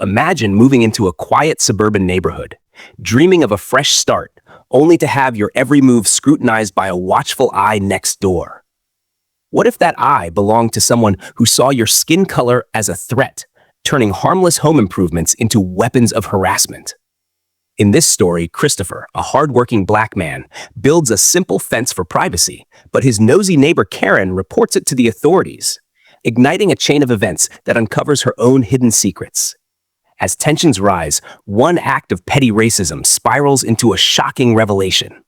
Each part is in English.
Imagine moving into a quiet suburban neighborhood, dreaming of a fresh start, only to have your every move scrutinized by a watchful eye next door. What if that eye belonged to someone who saw your skin color as a threat, turning harmless home improvements into weapons of harassment? In this story, Christopher, a hardworking black man, builds a simple fence for privacy, but his nosy neighbor Karen reports it to the authorities, igniting a chain of events that uncovers her own hidden secrets. As tensions rise, one act of petty racism spirals into a shocking revelation.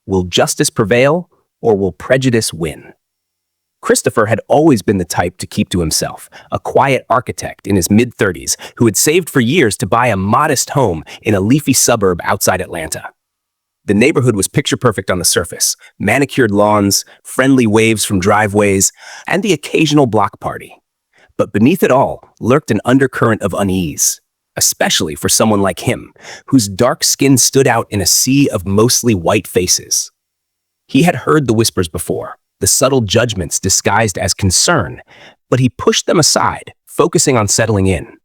Will justice prevail, or will prejudice win? Christopher had always been the type to keep to himself, a quiet architect in his mid-30s who had saved for years to buy a modest home in a leafy suburb outside Atlanta. The neighborhood was picture-perfect on the surface: manicured lawns, friendly waves from driveways, and the occasional block party. But beneath it all lurked an undercurrent of unease, especially for someone like him, whose dark skin stood out in a sea of mostly white faces. He had heard the whispers before, the subtle judgments disguised as concern, but he pushed them aside, focusing on settling in.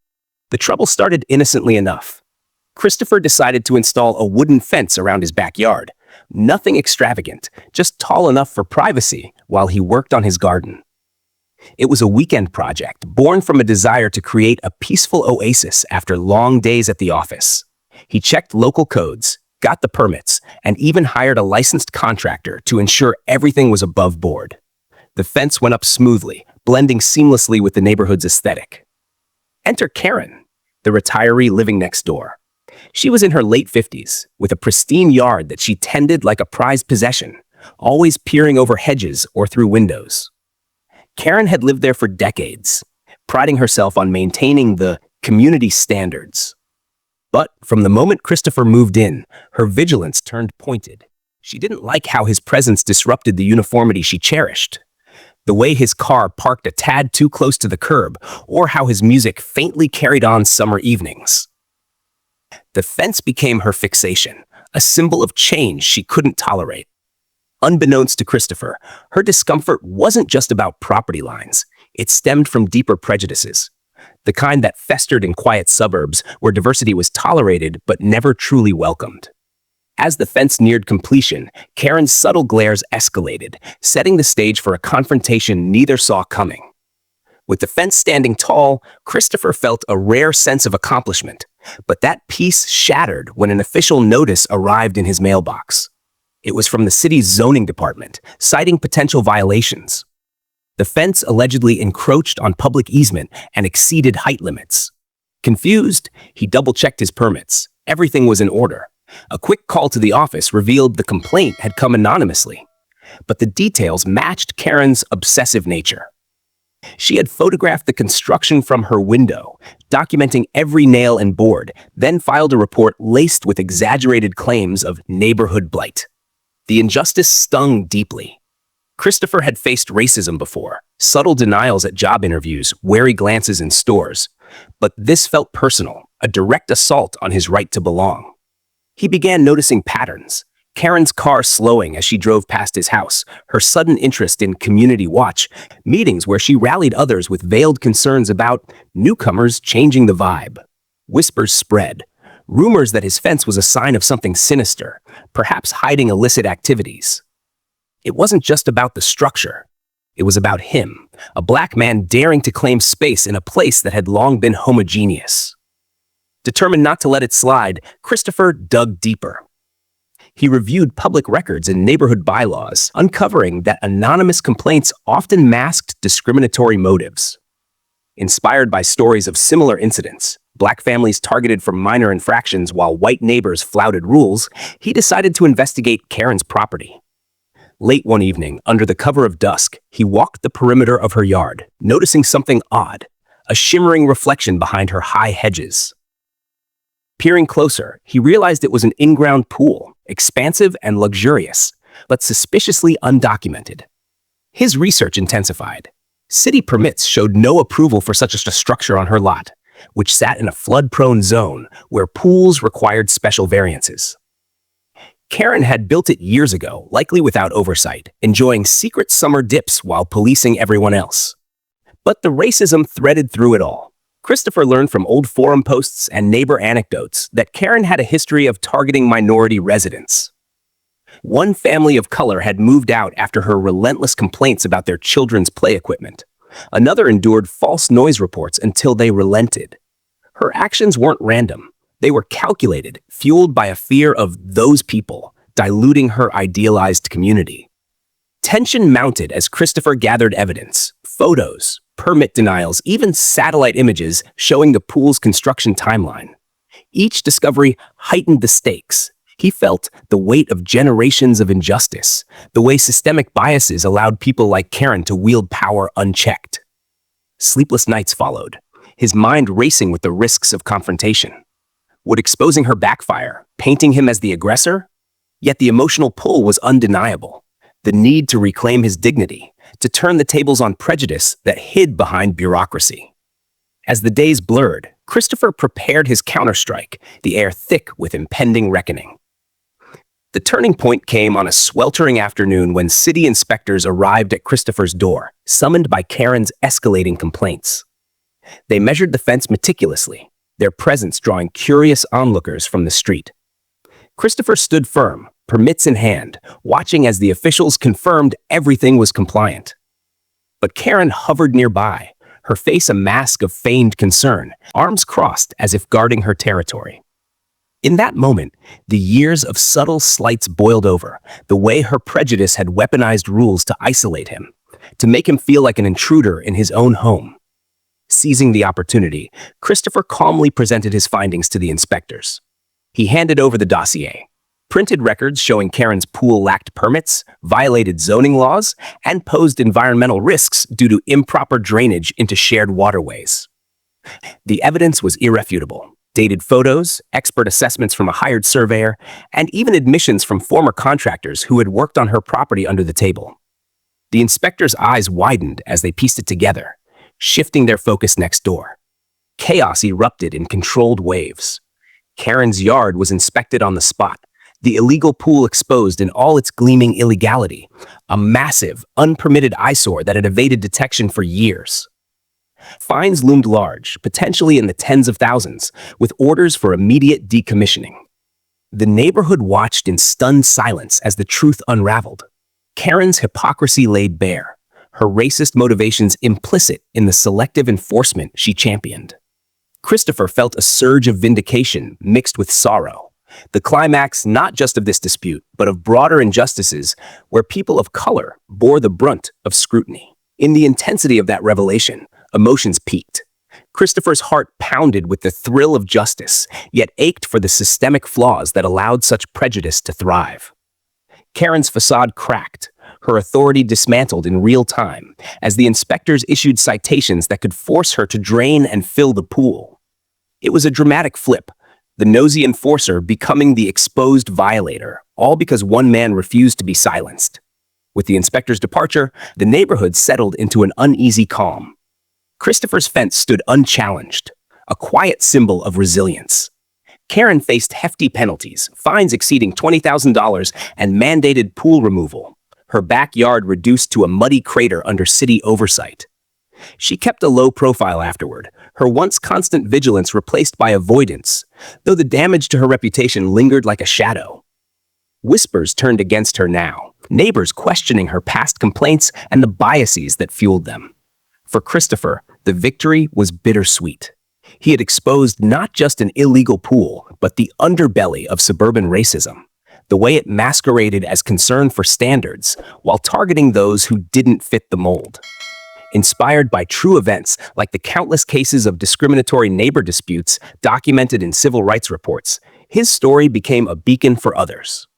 The trouble started innocently enough. Christopher decided to install a wooden fence around his backyard. Nothing extravagant, just tall enough for privacy while he worked on his garden. It was a weekend project, born from a desire to create a peaceful oasis after long days at the office. He checked local codes, got the permits, and even hired a licensed contractor to ensure everything was above board. The fence went up smoothly, blending seamlessly with the neighborhood's aesthetic. Enter Karen, the retiree living next door. She was in her late 50s, with a pristine yard that she tended like a prized possession, always peering over hedges or through windows. Karen had lived there for decades, priding herself on maintaining the community standards. But from the moment Christopher moved in, her vigilance turned pointed. She didn't like how his presence disrupted the uniformity she cherished. The way his car parked a tad too close to the curb, or how his music faintly carried on summer evenings. The fence became her fixation, a symbol of change she couldn't tolerate. Unbeknownst to Christopher, her discomfort wasn't just about property lines. It stemmed from deeper prejudices, the kind that festered in quiet suburbs where diversity was tolerated but never truly welcomed. As the fence neared completion, Karen's subtle glares escalated, setting the stage for a confrontation neither saw coming. With the fence standing tall, Christopher felt a rare sense of accomplishment, but that peace shattered when an official notice arrived in his mailbox. It was from the city's zoning department, citing potential violations. The fence allegedly encroached on public easement and exceeded height limits. Confused, he double-checked his permits. Everything was in order. A quick call to the office revealed the complaint had come anonymously, but the details matched Karen's obsessive nature. She had photographed the construction from her window, documenting every nail and board, then filed a report laced with exaggerated claims of neighborhood blight. The injustice stung deeply. Christopher had faced racism before, subtle denials at job interviews, wary glances in stores. But this felt personal, a direct assault on his right to belong. He began noticing patterns. Karen's car slowing as she drove past his house, her sudden interest in community watch, meetings where she rallied others with veiled concerns about newcomers changing the vibe. Whispers spread. Rumors that his fence was a sign of something sinister, perhaps hiding illicit activities. It wasn't just about the structure. It was about him, a black man daring to claim space in a place that had long been homogeneous. Determined not to let it slide, Christopher dug deeper. He reviewed public records and neighborhood bylaws, uncovering that anonymous complaints often masked discriminatory motives. Inspired by stories of similar incidents, black families targeted for minor infractions while white neighbors flouted rules, he decided to investigate Karen's property. Late one evening, under the cover of dusk, he walked the perimeter of her yard, noticing something odd, a shimmering reflection behind her high hedges. Peering closer, he realized it was an in-ground pool, expansive and luxurious, but suspiciously undocumented. His research intensified. City permits showed no approval for such a structure on her lot, which sat in a flood-prone zone where pools required special variances. Karen had built it years ago, likely without oversight, enjoying secret summer dips while policing everyone else. But the racism threaded through it all. Christopher learned from old forum posts and neighbor anecdotes that Karen had a history of targeting minority residents. One family of color had moved out after her relentless complaints about their children's play equipment. Another endured false noise reports until they relented. Her actions weren't random. They were calculated, fueled by a fear of those people, diluting her idealized community. Tension mounted as Christopher gathered evidence, photos, permit denials, even satellite images showing the pool's construction timeline. Each discovery heightened the stakes. He felt the weight of generations of injustice, the way systemic biases allowed people like Karen to wield power unchecked. Sleepless nights followed, his mind racing with the risks of confrontation. Would exposing her backfire, painting him as the aggressor? Yet the emotional pull was undeniable. The need to reclaim his dignity, to turn the tables on prejudice that hid behind bureaucracy. As the days blurred, Christopher prepared his counterstrike, the air thick with impending reckoning. The turning point came on a sweltering afternoon when city inspectors arrived at Christopher's door, summoned by Karen's escalating complaints. They measured the fence meticulously, their presence drawing curious onlookers from the street. Christopher stood firm, permits in hand, watching as the officials confirmed everything was compliant. But Karen hovered nearby, her face a mask of feigned concern, arms crossed as if guarding her territory. In that moment, the years of subtle slights boiled over, the way her prejudice had weaponized rules to isolate him, to make him feel like an intruder in his own home. Seizing the opportunity, Christopher calmly presented his findings to the inspectors. He handed over the dossier, printed records showing Karen's pool lacked permits, violated zoning laws, and posed environmental risks due to improper drainage into shared waterways. The evidence was irrefutable. Dated photos, expert assessments from a hired surveyor, and even admissions from former contractors who had worked on her property under the table. The inspectors' eyes widened as they pieced it together, shifting their focus next door. Chaos erupted in controlled waves. Karen's yard was inspected on the spot, the illegal pool exposed in all its gleaming illegality, a massive, unpermitted eyesore that had evaded detection for years. Fines loomed large, potentially in the tens of thousands, with orders for immediate decommissioning. The neighborhood watched in stunned silence as the truth unraveled. Karen's hypocrisy laid bare, her racist motivations implicit in the selective enforcement she championed. Christopher felt a surge of vindication mixed with sorrow, the climax not just of this dispute, but of broader injustices where people of color bore the brunt of scrutiny. In the intensity of that revelation, emotions peaked. Christopher's heart pounded with the thrill of justice, yet ached for the systemic flaws that allowed such prejudice to thrive. Karen's facade cracked, her authority dismantled in real time, as the inspectors issued citations that could force her to drain and fill the pool. It was a dramatic flip, the nosy enforcer becoming the exposed violator, all because one man refused to be silenced. With the inspector's departure, the neighborhood settled into an uneasy calm. Christopher's fence stood unchallenged, a quiet symbol of resilience. Karen faced hefty penalties, fines exceeding $20,000, and mandated pool removal, her backyard reduced to a muddy crater under city oversight. She kept a low profile afterward, her once constant vigilance replaced by avoidance, though the damage to her reputation lingered like a shadow. Whispers turned against her now, neighbors questioning her past complaints and the biases that fueled them. For Christopher, the victory was bittersweet. He had exposed not just an illegal pool, but the underbelly of suburban racism, the way it masqueraded as concern for standards while targeting those who didn't fit the mold. Inspired by true events like the countless cases of discriminatory neighbor disputes documented in civil rights reports, his story became a beacon for others.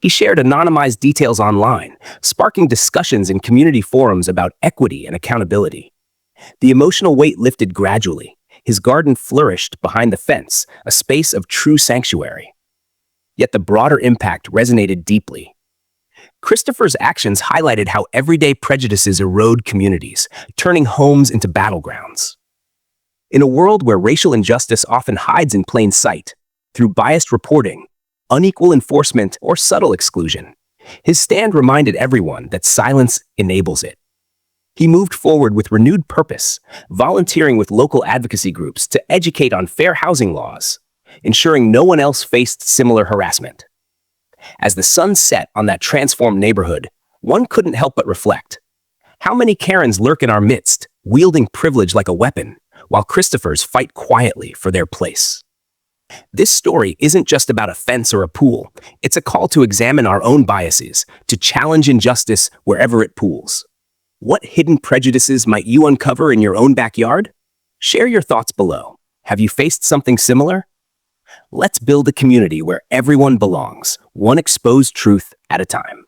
He shared anonymized details online, sparking discussions in community forums about equity and accountability. The emotional weight lifted gradually. His garden flourished behind the fence, a space of true sanctuary. Yet the broader impact resonated deeply. Christopher's actions highlighted how everyday prejudices erode communities, turning homes into battlegrounds. In a world where racial injustice often hides in plain sight, through biased reporting, unequal enforcement, or subtle exclusion, his stand reminded everyone that silence enables it. He moved forward with renewed purpose, volunteering with local advocacy groups to educate on fair housing laws, ensuring no one else faced similar harassment. As the sun set on that transformed neighborhood, one couldn't help but reflect. How many Karens lurk in our midst, wielding privilege like a weapon, while Christophers fight quietly for their place? This story isn't just about a fence or a pool. It's a call to examine our own biases, to challenge injustice wherever it pools. What hidden prejudices might you uncover in your own backyard? Share your thoughts below. Have you faced something similar? Let's build a community where everyone belongs, one exposed truth at a time.